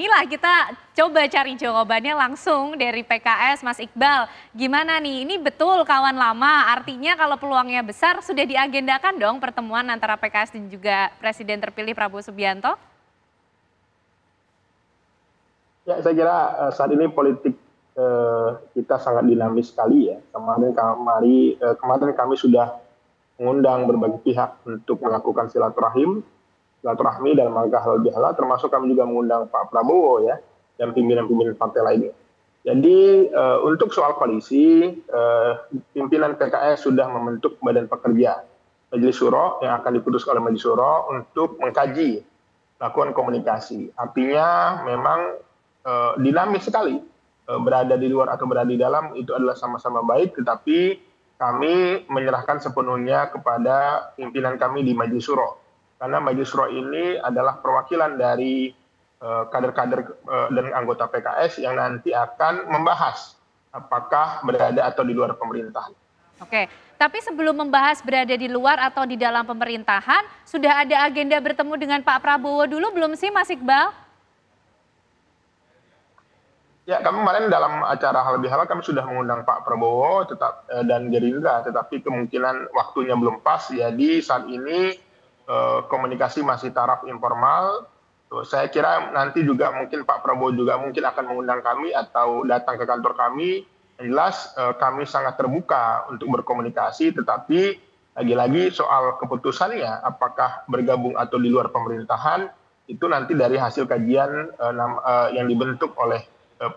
Inilah kita coba cari jawabannya langsung dari PKS, Mas Iqbal. Gimana nih, ini betul kawan lama, artinya kalau peluangnya besar sudah diagendakan dong pertemuan antara PKS dan juga Presiden terpilih Prabowo Subianto? Ya, saya kira saat ini politik kita sangat dinamis sekali ya. Kemarin kami sudah mengundang berbagai pihak untuk melakukan silaturahmi dalam rangka halal bihalal, termasuk kami juga mengundang Pak Prabowo ya dan pimpinan-pimpinan partai lainnya. Jadi untuk soal koalisi, pimpinan PKS sudah membentuk badan pekerja Majelis Syuro yang akan diputuskan oleh Majelis Syuro untuk mengkaji, lakukan komunikasi. Artinya memang dinamis sekali, berada di luar atau berada di dalam itu adalah sama-sama baik, tetapi kami menyerahkan sepenuhnya kepada pimpinan kami di Majelis Syuro. Karena Majelis Syuro ini adalah perwakilan dari kader-kader dan anggota PKS yang nanti akan membahas apakah berada atau di luar pemerintahan. Oke, tapi sebelum membahas berada di luar atau di dalam pemerintahan, sudah ada agenda bertemu dengan Pak Prabowo dulu belum sih Mas Iqbal? Ya, kami kemarin dalam acara halal bihalal kami sudah mengundang Pak Prabowo dan Gerindra, tetapi kemungkinan waktunya belum pas. Jadi saat ini komunikasi masih taraf informal. Saya kira nanti juga mungkin Pak Prabowo juga mungkin akan mengundang kami atau datang ke kantor kami. Yang jelas kami sangat terbuka untuk berkomunikasi, tetapi lagi-lagi soal keputusannya apakah bergabung atau di luar pemerintahan itu nanti dari hasil kajian yang dibentuk oleh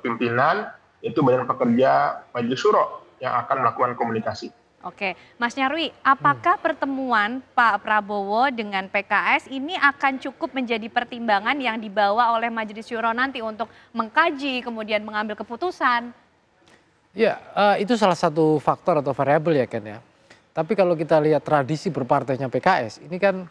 pimpinan, itu Badan Pekerja Majelis Syuro yang akan melakukan komunikasi. Oke, Mas Nyarwi, apakah pertemuan Pak Prabowo dengan PKS ini akan cukup menjadi pertimbangan yang dibawa oleh Majelis Syuro nanti untuk mengkaji, kemudian mengambil keputusan? Ya, itu salah satu faktor atau variabel ya Ken ya. Tapi kalau kita lihat tradisi berpartainya PKS, ini kan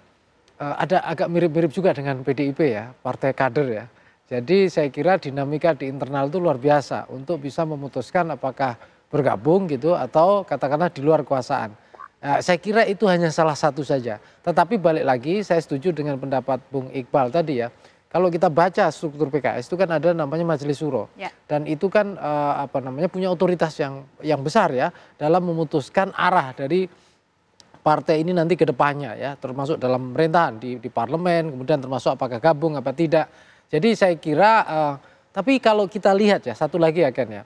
ada agak mirip-mirip juga dengan PDIP ya, partai kader ya. Jadi saya kira dinamika di internal itu luar biasa untuk bisa memutuskan apakah bergabung gitu atau katakanlah di luar kekuasaan. Saya kira itu hanya salah satu saja. Tetapi balik lagi saya setuju dengan pendapat Bung Iqbal tadi ya. Kalau kita baca struktur PKS itu kan ada namanya Majelis Syuro. Ya. Dan itu kan punya otoritas yang besar ya dalam memutuskan arah dari partai ini nanti ke depannya ya, termasuk dalam pemerintahan di parlemen, kemudian termasuk apakah gabung apa tidak. Jadi saya kira tapi kalau kita lihat ya satu lagi ya Ken ya.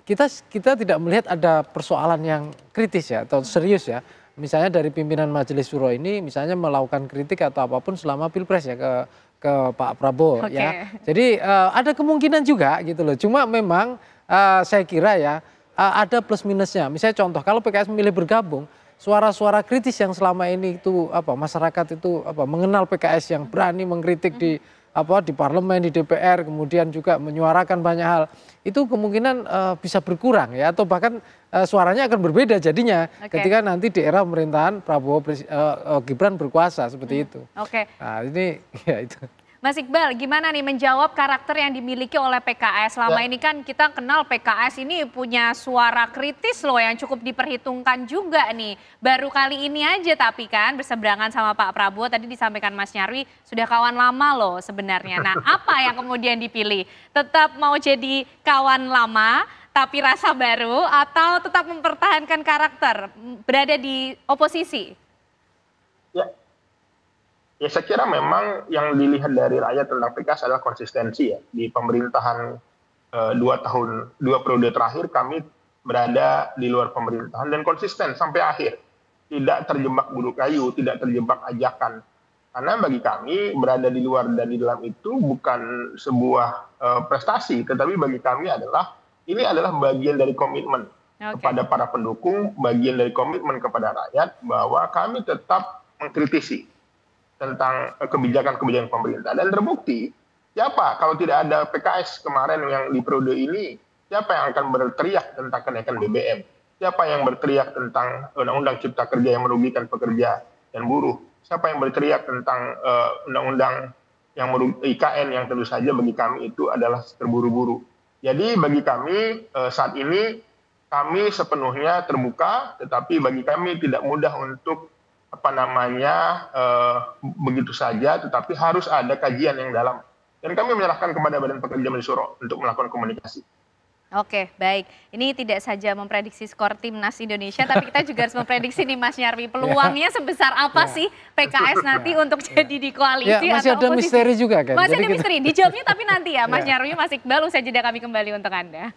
Kita tidak melihat ada persoalan yang kritis ya atau serius ya. Misalnya dari pimpinan Majelis Syuro ini misalnya melakukan kritik atau apapun selama Pilpres ya ke Pak Prabowo ya. Jadi ada kemungkinan juga gitu loh. Cuma memang saya kira ya ada plus minusnya. Misalnya contoh kalau PKS memilih bergabung, suara-suara kritis yang selama ini itu masyarakat itu mengenal PKS yang berani mengkritik di parlemen, di DPR, kemudian juga menyuarakan banyak hal, itu kemungkinan bisa berkurang ya, atau bahkan suaranya akan berbeda jadinya ketika nanti di era pemerintahan Prabowo Gibran berkuasa seperti itu. Nah ini ya itu. Mas Iqbal, gimana nih menjawab karakter yang dimiliki oleh PKS? Selama ini kan kita kenal PKS ini punya suara kritis loh yang cukup diperhitungkan juga nih. Baru kali ini aja tapi kan berseberangan sama Pak Prabowo, tadi disampaikan Mas Nyarwi sudah kawan lama loh sebenarnya. Nah apa yang kemudian dipilih? Tetap mau jadi kawan lama tapi rasa baru atau tetap mempertahankan karakter berada di oposisi? Ya saya kira memang yang dilihat dari rakyat tentang PKS adalah konsistensi ya. Di pemerintahan 2 periode terakhir kami berada di luar pemerintahan dan konsisten sampai akhir. Tidak terjebak bulu kayu, tidak terjebak ajakan. Karena bagi kami berada di luar dan di dalam itu bukan sebuah prestasi, tetapi bagi kami ini adalah bagian dari komitmen kepada para pendukung, bagian dari komitmen kepada rakyat bahwa kami tetap mengkritisi tentang kebijakan-kebijakan pemerintah. Dan terbukti, siapa kalau tidak ada PKS kemarin yang di periode ini, siapa yang akan berteriak tentang kenaikan BBM? Siapa yang berteriak tentang Undang-Undang Cipta Kerja yang merugikan pekerja dan buruh? Siapa yang berteriak tentang Undang-Undang yang IKN yang tentu saja bagi kami itu adalah terburu-buru. Jadi bagi kami saat ini kami sepenuhnya terbuka, tetapi bagi kami tidak mudah untuk begitu saja, tetapi harus ada kajian yang dalam Dan kami menyerahkan kepada Badan Pekerja Syuro untuk melakukan komunikasi. Oke, baik. Ini tidak saja memprediksi skor timnas Indonesia, tapi kita juga harus memprediksi nih Mas Nyarwi, peluangnya sebesar apa sih PKS nanti untuk jadi di koalisi masih atau ada oposisi? misteri juga kan. Masih Jadi ada misteri, dijawabnya tapi nanti ya Mas Nyarwi, Mas Iqbal, usai jeda kami kembali untuk Anda.